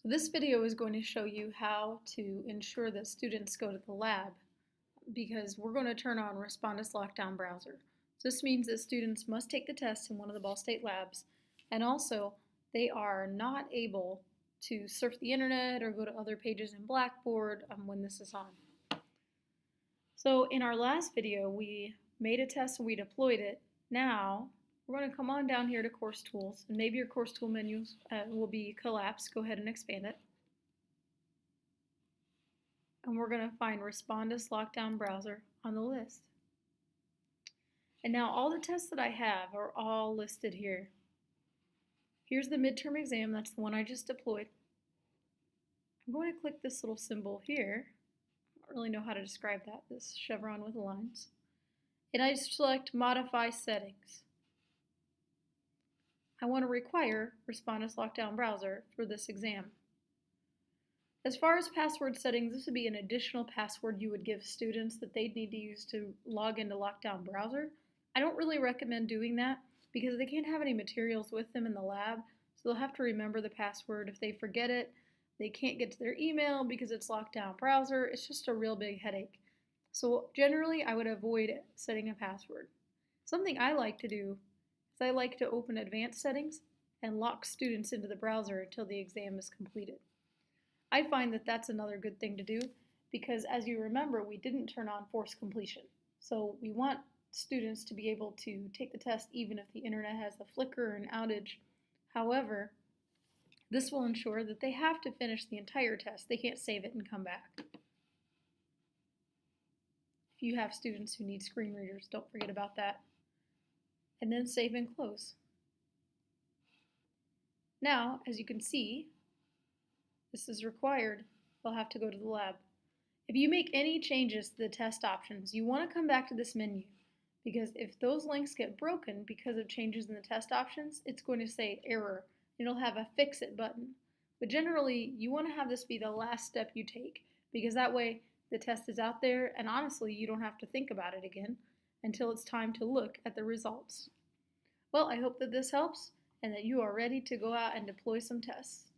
So this video is going to show you how to ensure that students go to the lab because we're going to turn on Respondus Lockdown Browser. So this means that students must take the test in one of the Ball State labs, and also they are not able to surf the internet or go to other pages in Blackboard when this is on. So in our last video, we made a test and we deployed it. Now we're going to come on down here to Course Tools, and maybe your Course Tool menu will be collapsed. Go ahead and expand it. And we're going to find Respondus Lockdown Browser on the list. And now all the tests that I have are all listed here. Here's the midterm exam, that's the one I just deployed. I'm going to click this little symbol here. I don't really know how to describe that, this chevron with the lines. And I select Modify Settings. I want to require Respondus Lockdown Browser for this exam. As far as password settings, this would be an additional password you would give students that they'd need to use to log into Lockdown Browser. I don't really recommend doing that because they can't have any materials with them in the lab, so they'll have to remember the password. If they forget it, they can't get to their email because it's Lockdown Browser. It's just a real big headache. So generally, I would avoid setting a password. Something I like to do is I like to open advanced settings and lock students into the browser until the exam is completed. I find that that's another good thing to do because, as you remember, we didn't turn on forced completion. So we want students to be able to take the test even if the internet has a flicker or an outage. However, this will ensure that they have to finish the entire test. They can't save it and come back. If you have students who need screen readers, don't forget about that. And then save and close. Now, as you can see, this is required. They'll have to go to the lab. If you make any changes to the test options, you want to come back to this menu because if those links get broken because of changes in the test options, it's going to say error. It'll have a fix it button. But generally, you want to have this be the last step you take because that way the test is out there and honestly, you don't have to think about it again until it's time to look at the results. Well, I hope that this helps and that you are ready to go out and deploy some tests.